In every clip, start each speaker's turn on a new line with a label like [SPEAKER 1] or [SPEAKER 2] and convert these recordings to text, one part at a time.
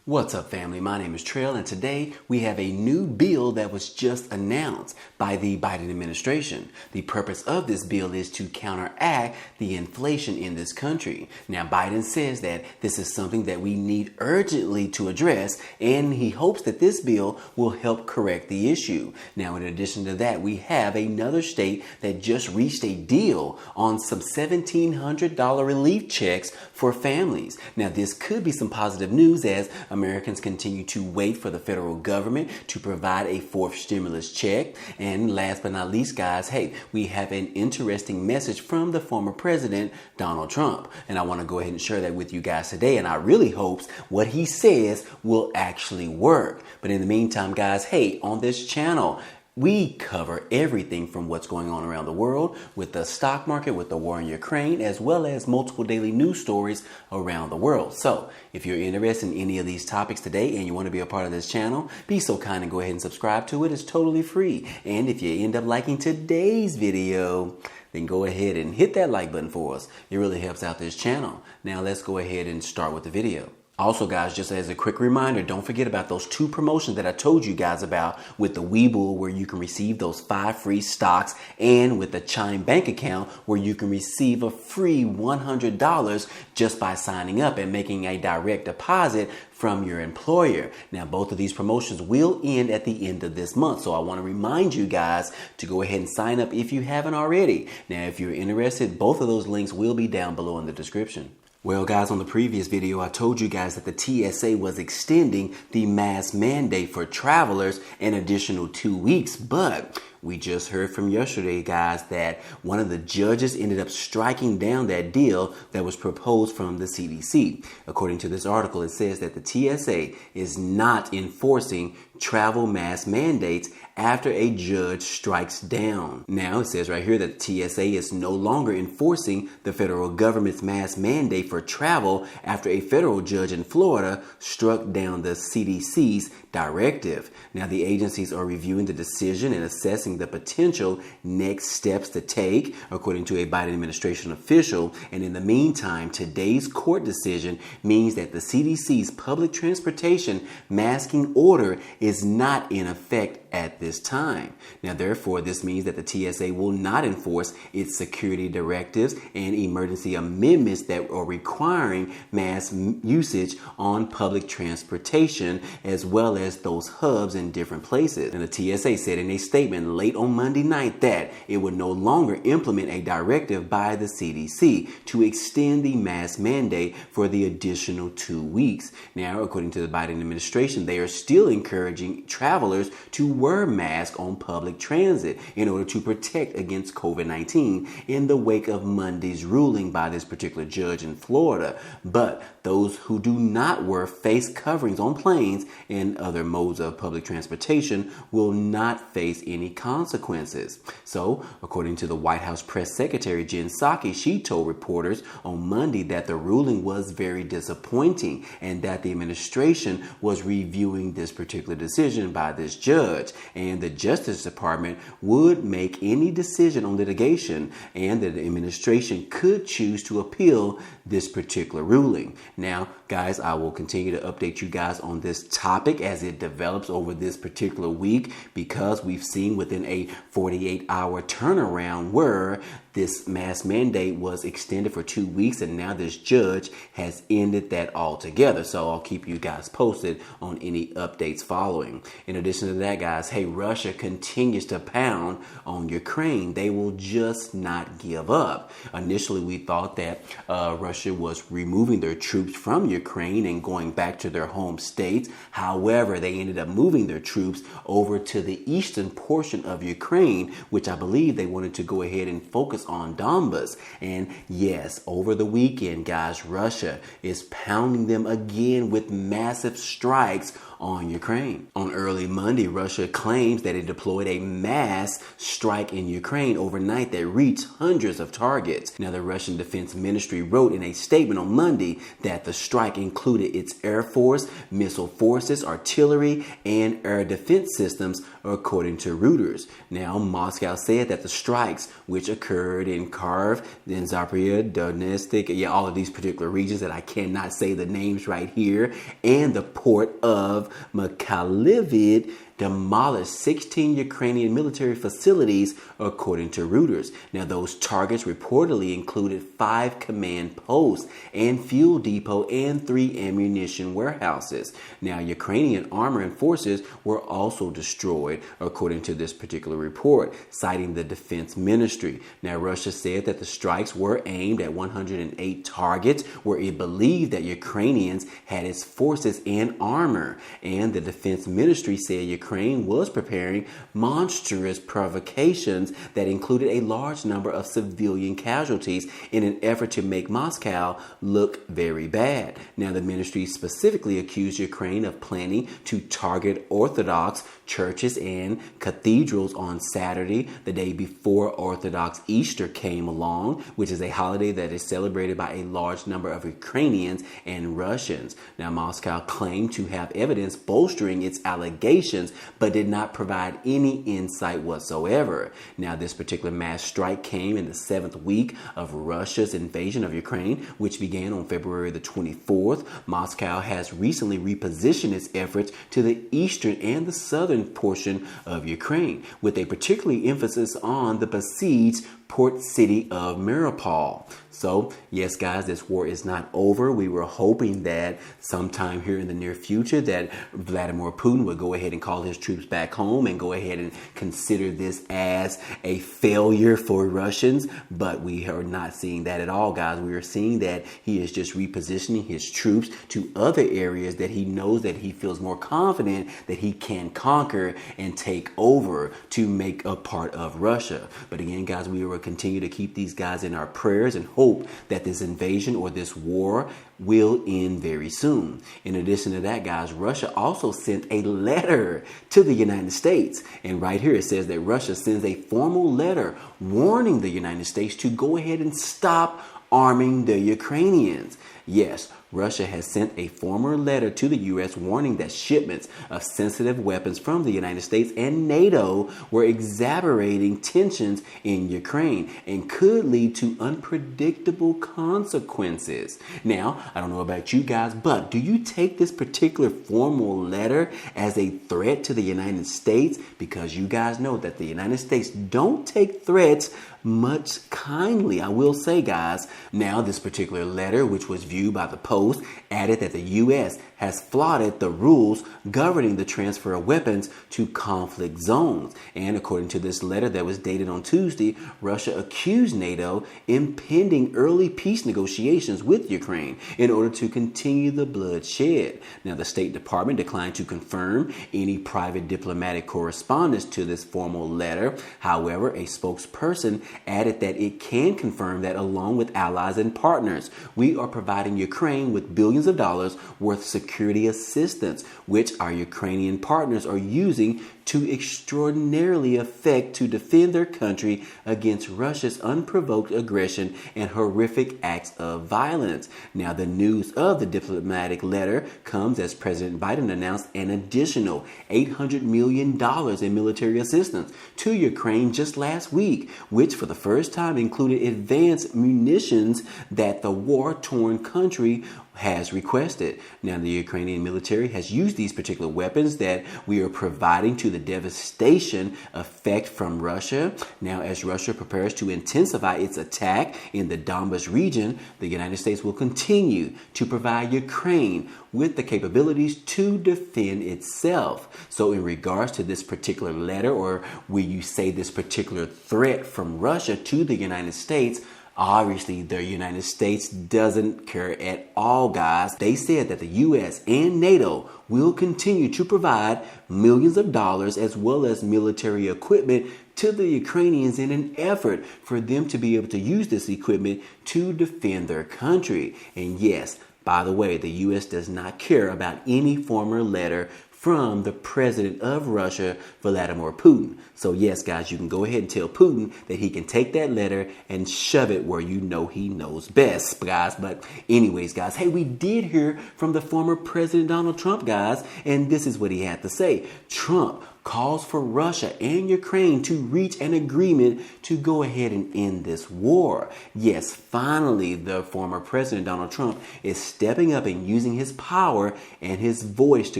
[SPEAKER 1] What's up, family? My name is Trail, and today we have a new bill that was just announced by the Biden administration. The purpose of this bill is to counteract the inflation in this country. Now, Biden says that this is something that we need urgently to address, and he hopes that this bill will help correct the issue. Now, in addition to that, we have another state that just reached a deal on some $1,700 relief checks for families. Now, this could be some positive news as Americans continue to wait for the federal government to provide a fourth stimulus check. And last but not least, guys, hey, we have an interesting message from the former president, Donald Trump. And I want to go ahead and share that with you guys today. And I really hope what he says will actually work. But in the meantime, guys, hey, on this channel, we cover everything from what's going on around the world with the stock market, with the war in Ukraine, as well as multiple daily news stories around the world. So if you're interested in any of these topics today and you want to be a part of this channel, be so kind and go ahead and subscribe to it. It's totally free. And if you end up liking today's video, then go ahead and hit that like button for us. It really helps out this channel. Now let's go ahead and start with the video. Also, guys, just as a quick reminder, don't forget about those two promotions that I told you guys about with the Webull, where you can receive those 5 free stocks, and with the Chime Bank account, where you can receive a free $100 just by signing up and making a direct deposit from your employer. Now, both of these promotions will end at the end of this month. So I want to remind you guys to go ahead and sign up if you haven't already. Now, if you're interested, both of those links will be down below in the description. Well, guys, on the previous video, I told you guys that the TSA was extending the mask mandate for travelers an additional 2 weeks, but we just heard from yesterday, guys, that one of the judges ended up striking down that deal that was proposed from the CDC. According to this article, it says that the TSA is not enforcing travel mask mandates after a judge strikes down. Now, it says right here that the TSA is no longer enforcing the federal government's mask mandate for travel after a federal judge in Florida struck down the CDC's directive. Now, the agencies are reviewing the decision and assessing the potential next steps to take, according to a Biden administration official. And in the meantime, today's court decision means that the CDC's public transportation masking order is not in effect at this time. Now, therefore, this means that the TSA will not enforce its security directives and emergency amendments that are requiring mask usage on public transportation, as well as those hubs in different places. And the TSA said in a statement late on Monday night that it would no longer implement a directive by the CDC to extend the mask mandate for the additional 2 weeks. Now, according to the Biden administration, they are still encouraging travelers to wear masks on public transit in order to protect against COVID-19 in the wake of Monday's ruling by this particular judge in Florida. But those who do not wear face coverings on planes and other modes of public transportation will not face any consequences. So, according to the White House press secretary, Jen Psaki, she told reporters on Monday that the ruling was very disappointing and that the administration was reviewing this particular decision by this judge, and the Justice Department would make any decision on litigation, and that the administration could choose to appeal this particular ruling. Now, guys, I will continue to update you guys on this topic as it develops over this particular week, because we've seen within a 48-hour turnaround where this mask mandate was extended for 2 weeks, and now this judge has ended that altogether. So I'll keep you guys posted on any updates following. In addition to that, guys, hey, Russia continues to pound on Ukraine. They will just not give up. Initially, we thought that Russia was removing their troops from Ukraine and going back to their home states. However, they ended up moving their troops over to the eastern portion of Ukraine, which I believe they wanted to go ahead and focus on Donbas. And yes, over the weekend, guys, Russia is pounding them again with massive strikes on Ukraine. On early Monday, Russia claims that it deployed a mass strike in Ukraine overnight that reached hundreds of targets. Now, the Russian Defense Ministry wrote in a statement on Monday that the strike included its Air Force, missile forces, artillery, and air defense systems, according to Reuters. Now, Moscow said that the strikes, which occurred word in Kharkiv, then Zaporizhzhia, Donetsk, yeah, all of these particular regions that I cannot say the names right here, and the port of Mykolaiv demolished 16 Ukrainian military facilities, according to Reuters. Now, those targets reportedly included 5 command posts and fuel depot and 3 ammunition warehouses. Now, Ukrainian armor and forces were also destroyed, according to this particular report, citing the defense ministry. Now, Russia said that the strikes were aimed at 108 targets where it believed that Ukrainians had its forces and armor, and the defense ministry said Ukraine was preparing monstrous provocations that included a large number of civilian casualties in an effort to make Moscow look very bad. Now, the ministry specifically accused Ukraine of planning to target Orthodox churches and cathedrals on Saturday, the day before Orthodox Easter came along, which is a holiday that is celebrated by a large number of Ukrainians and Russians. Now, Moscow claimed to have evidence bolstering its allegations, but did not provide any insight whatsoever. Now, this particular mass strike came in the 7th week of Russia's invasion of Ukraine, which began on February the 24th. Moscow has recently repositioned its efforts to the eastern and the southern portion of Ukraine, with a particular emphasis on the besieged port city of Mariupol. So, yes, guys, this war is not over. We were hoping that sometime here in the near future that Vladimir Putin would go ahead and call his troops back home and go ahead and consider this as a failure for Russians. But we are not seeing that at all, guys. We are seeing that he is just repositioning his troops to other areas that he knows that he feels more confident that he can conquer and take over to make a part of Russia. But again, guys, we will continue to keep these guys in our prayers and hope that this invasion or this war will end very soon. In addition to that, guys, Russia also sent a letter to the United States. And right here it says that Russia sends a formal letter warning the United States to go ahead and stop arming the Ukrainians. Yes, Russia has sent a formal letter to the U.S. warning that shipments of sensitive weapons from the United States and NATO were exacerbating tensions in Ukraine and could lead to unpredictable consequences. Now, I don't know about you guys, but do you take this particular formal letter as a threat to the United States? Because you guys know that the United States don't take threats much kindly, I will say, guys. Now, this particular letter, which was viewed by the Post, added that the U.S. has flaunted the rules governing the transfer of weapons to conflict zones. And according to this letter that was dated on Tuesday, Russia accused NATO impending early peace negotiations with Ukraine in order to continue the bloodshed. Now, the State Department declined to confirm any private diplomatic correspondence to this formal letter. However, a spokesperson added that it can confirm that along with allies and partners, we are providing Ukraine with billions of dollars worth security assistance, which our Ukrainian partners are using to extraordinarily effect to defend their country against Russia's unprovoked aggression and horrific acts of violence. Now, the news of the diplomatic letter comes as President Biden announced an additional $800 million in military assistance to Ukraine just last week, which for the first time included advanced munitions that the war-torn country has requested. Now, the Ukrainian military has used these particular weapons that we are providing to the devastation effect from Russia. Now, as Russia prepares to intensify its attack in the Donbas region, the United States will continue to provide Ukraine with the capabilities to defend itself. So in regards to this particular letter, or will you say this particular threat from Russia to the United States, obviously, the United States doesn't care at all, guys. They said that the U.S. and NATO will continue to provide millions of dollars as well as military equipment to the Ukrainians in an effort for them to be able to use this equipment to defend their country. And yes, by the way, the U.S. does not care about any former letter from the president of Russia, Vladimir Putin. So yes, guys, you can go ahead and tell Putin that he can take that letter and shove it where you know he knows best, guys. But anyways, guys, hey, we did hear from the former President Donald Trump, guys, and this is what he had to say. Trump calls for Russia and Ukraine to reach an agreement to go ahead and end this war. Yes, finally, the former President Donald Trump is stepping up and using his power and his voice to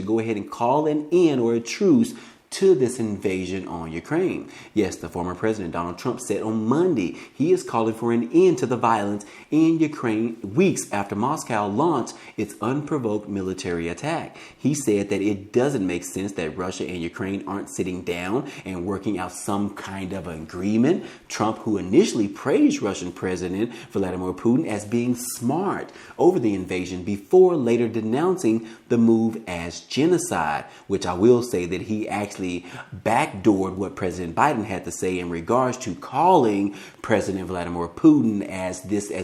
[SPEAKER 1] go ahead and call an end or a truce to this invasion on Ukraine. Yes, the former President Donald Trump said on Monday he is calling for an end to the violence in Ukraine weeks after Moscow launched its unprovoked military attack. He said that it doesn't make sense that Russia and Ukraine aren't sitting down and working out some kind of agreement. Trump, who initially praised Russian President Vladimir Putin as being smart over the invasion before later denouncing the move as genocide, which I will say that he actually backdoored what President Biden had to say in regards to calling President Vladimir Putin as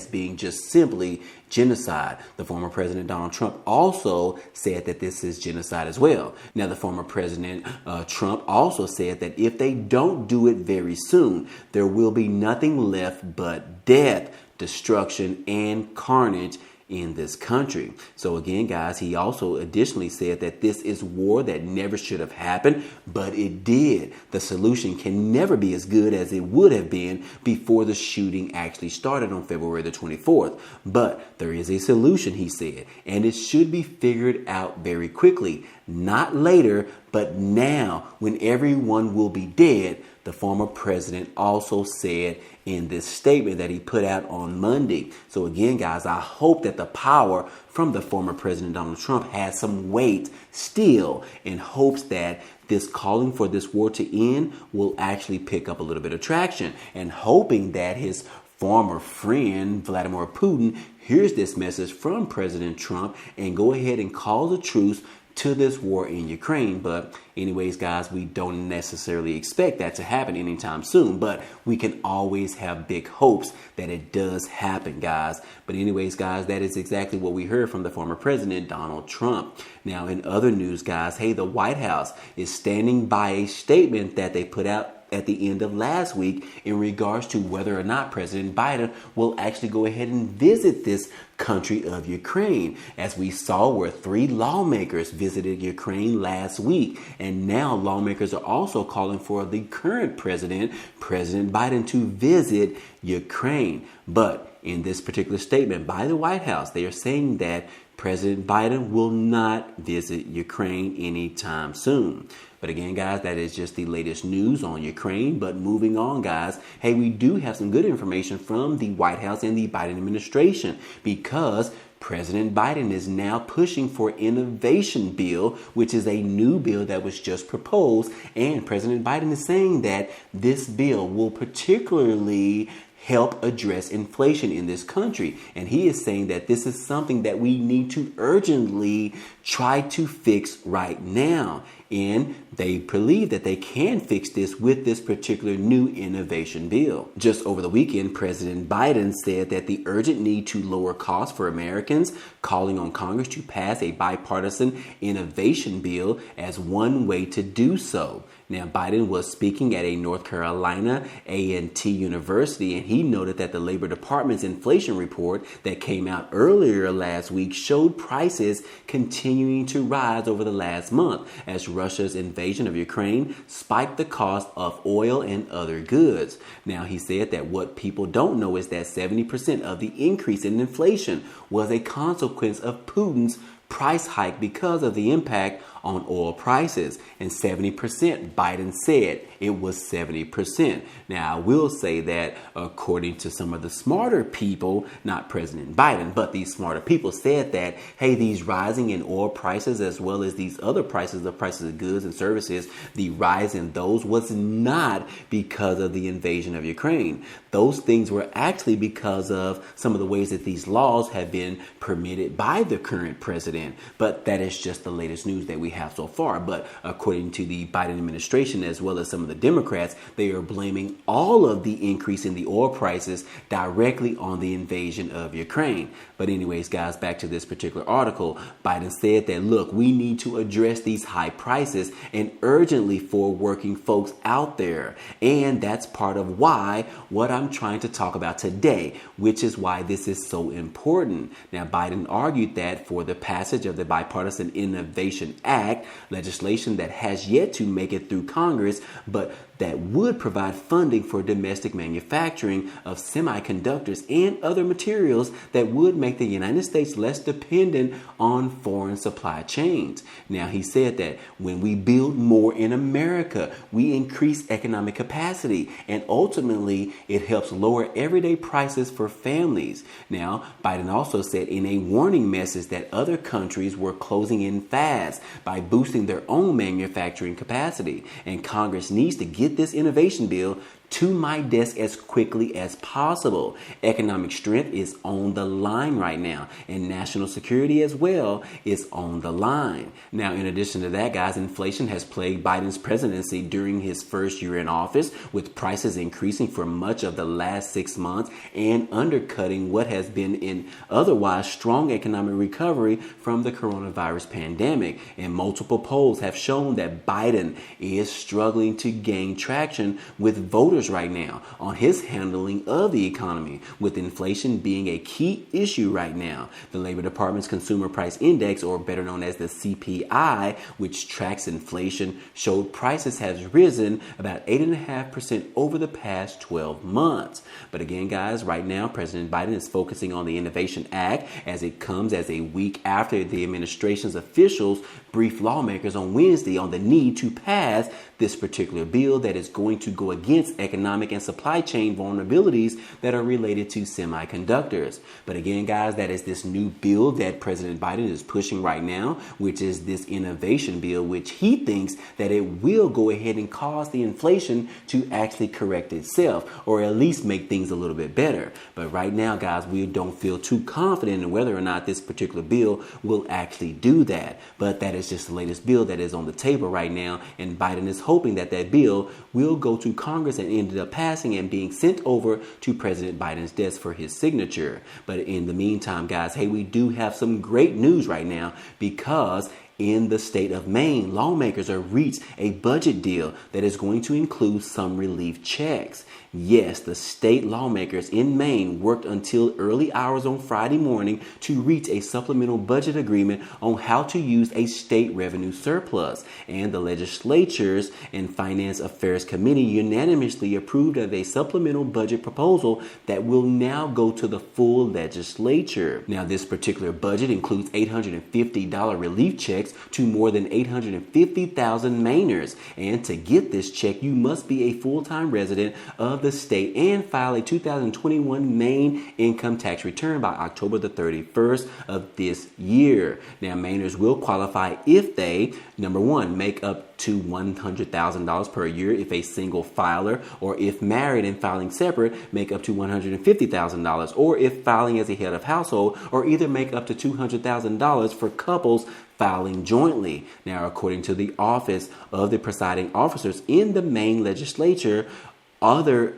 [SPEAKER 1] being just simply genocide. The former President Donald Trump also said that this is genocide as well. Now, the former President Trump also said that if they don't do it very soon, there will be nothing left but death, destruction, and carnage in this country. So again, guys, he also additionally said that this is war that never should have happened, but it did. The solution can never be as good as it would have been before the shooting actually started on February the 24th. But there is a solution, he said, and it should be figured out very quickly. Not later, but now, when everyone will be dead, the former president also said in this statement that he put out on Monday. So again, guys, I hope that the power from the former President Donald Trump has some weight still, in hopes that this calling for this war to end will actually pick up a little bit of traction, and hoping that his former friend Vladimir Putin hears this message from President Trump and go ahead and call a truce to this war in Ukraine. But anyways, guys, we don't necessarily expect that to happen anytime soon, but we can always have big hopes that it does happen, guys. But anyways, guys, that is exactly what we heard from the former President Donald Trump. Now, in other news, guys, hey, the White House is standing by a statement that they put out at the end of last week in regards to whether or not President Biden will actually go ahead and visit this country of Ukraine. As we saw, where 3 lawmakers visited Ukraine last week, and now lawmakers are also calling for the current President Biden, to visit Ukraine. But in this particular statement by the White House, they are saying that President Biden will not visit Ukraine anytime soon. But again, guys, that is just the latest news on Ukraine. But moving on, guys, hey, we do have some good information from the White House and the Biden administration, because President Biden is now pushing for innovation bill, which is a new bill that was just proposed. And President Biden is saying that this bill will particularly help address inflation in this country. And he is saying that this is something that we need to urgently try to fix right now. And they believe that they can fix this with this particular new innovation bill. Just over the weekend, President Biden said that the urgent need to lower costs for Americans, calling on Congress to pass a bipartisan innovation bill as one way to do so. Now, Biden was speaking at a North Carolina A&T University, and he noted that the Labor Department's inflation report that came out earlier last week showed prices continuing to rise over the last month as Russia's invasion of Ukraine spiked the cost of oil and other goods. Now, he said that what people don't know is that 70% of the increase in inflation was a consequence of Putin's price hike because of the impact on oil prices. And 70%, Biden said it was 70%. Now, I will say that according to some of the smarter people, not President Biden, but these smarter people said that, hey, these rising in oil prices, as well as these other prices, the prices of goods and services, the rise in those was not because of the invasion of Ukraine. Those things were actually because of some of the ways that these laws have been permitted by the current president. But that is just the latest news that we have so far. But according to the Biden administration, as well as some of the Democrats, they are blaming all of the increase in the oil prices directly on the invasion of Ukraine. But anyways, guys, back to this particular article, Biden said that, look, we need to address these high prices and urgently for working folks out there. And that's part of why what I'm trying to talk about today, which is why this is so important. Now, Biden argued that for the passage of the Bipartisan Innovation Act, Act, legislation that has yet to make it through Congress, but that would provide funding for domestic manufacturing of semiconductors and other materials that would make the United States less dependent on foreign supply chains. Now, he said that when we build more in America, we increase economic capacity, and ultimately it helps lower everyday prices for families. Now, Biden also said in a warning message that other countries were closing in fast by boosting their own manufacturing capacity, and Congress needs to get this innovation bill to my desk as quickly as possible. Economic strength is on the line right now, and national security as well is on the line. Now, in addition to that, guys, inflation has plagued Biden's presidency during his first year in office, with prices increasing for much of the last 6 months and undercutting what has been an otherwise strong economic recovery from the coronavirus pandemic. And multiple polls have shown that Biden is struggling to gain traction with voters right now on his handling of the economy, with inflation being a key issue right now. The Labor Department's Consumer Price Index, or better known as the CPI, which tracks inflation, showed prices has risen about 8.5% over the past 12 months. But again, guys, right now, President Biden is focusing on the Innovation Act, as it comes as a week after the administration's officials briefed lawmakers on Wednesday on the need to pass this particular bill that is going to go against economic and supply chain vulnerabilities that are related to semiconductors. But again, guys, that is this new bill that President Biden is pushing right now, which is this innovation bill, which he thinks that it will go ahead and cause the inflation to actually correct itself, or at least make things a little bit better. But right now, guys, we don't feel too confident in whether or not this particular bill will actually do that. But that is just the latest bill that is on the table right now, and Biden is hoping that that bill will go to Congress and ended up passing and being sent over to President Biden's desk for his signature. But in the meantime, guys, hey, we do have some great news right now, because in the state of Maine, lawmakers have reached a budget deal that is going to include some relief checks. Yes, the state lawmakers in Maine worked until early hours on Friday morning to reach a supplemental budget agreement on how to use a state revenue surplus. And the legislatures and Finance Affairs Committee unanimously approved of a supplemental budget proposal that will now go to the full legislature. Now, this particular budget includes $850 relief checks to more than 850,000 Mainers. And to get this check, you must be a full-time resident of the state and file a 2021 Maine income tax return by October the 31st of this year. Now, Mainers will qualify if they, number one, make up to $100,000 per year if a single filer, or if married and filing separate, make up to $150,000, or if filing as a head of household, or either make up to $200,000 for couples filing jointly. Now, according to the Office of the Presiding Officers in the Maine legislature, other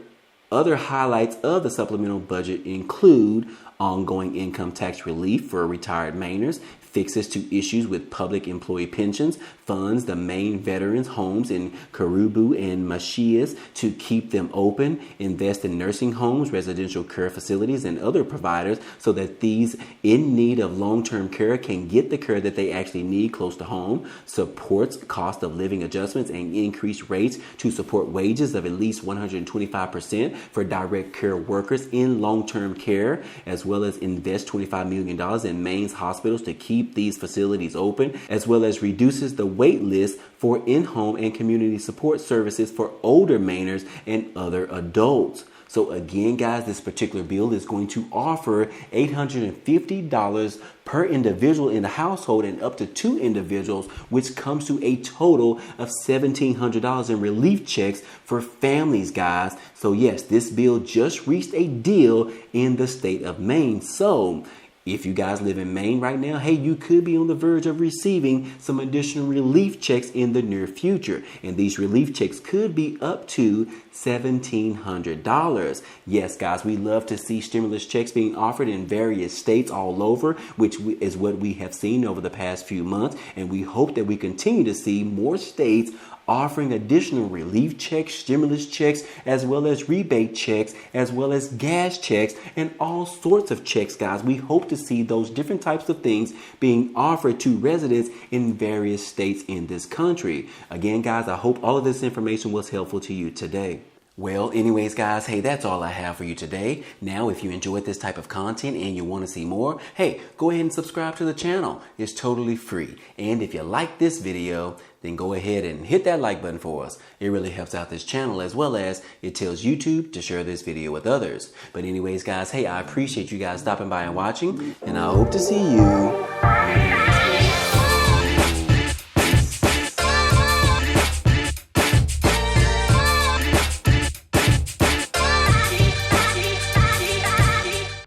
[SPEAKER 1] highlights of the supplemental budget include ongoing income tax relief for retired Mainers, fixes to issues with public employee pensions, funds the Maine veterans' homes in Caribou and Machias to keep them open, invest in nursing homes, residential care facilities, and other providers so that these in need of long-term care can get the care that they actually need close to home, supports cost of living adjustments and increased rates to support wages of at least 125% for direct care workers in long-term care, as well as invest $25 million in Maine's hospitals to keep these facilities open, as well as reduces the wait list for in-home and community support services for older Mainers and other adults. So again, guys, this particular bill is going to offer $850 per individual in the household and up to 2 individuals, which comes to a total of $1,700 in relief checks for families, guys. So yes, this bill just reached a deal in the state of Maine. So if you guys live in Maine right now, hey, you could be on the verge of receiving some additional relief checks in the near future. And these relief checks could be up to $1,700. Yes, guys, we love to see stimulus checks being offered in various states all over, which is what we have seen over the past few months. And we hope that we continue to see more states offering additional relief checks, stimulus checks, as well as rebate checks, as well as gas checks, and all sorts of checks, guys. We hope to to see those different types of things being offered to residents in various states in this country. Again, guys, I hope all of this information was helpful to you today. Well, anyways, guys, hey, that's all I have for you today. Now, if you enjoyed this type of content and you want to see more, hey, go ahead and subscribe to the channel. It's totally free. And if you like this video, then go ahead and hit that like button for us. It really helps out this channel, as well as it tells YouTube to share this video with others. But anyways, guys, hey, I appreciate you guys stopping by and watching, and I hope to see you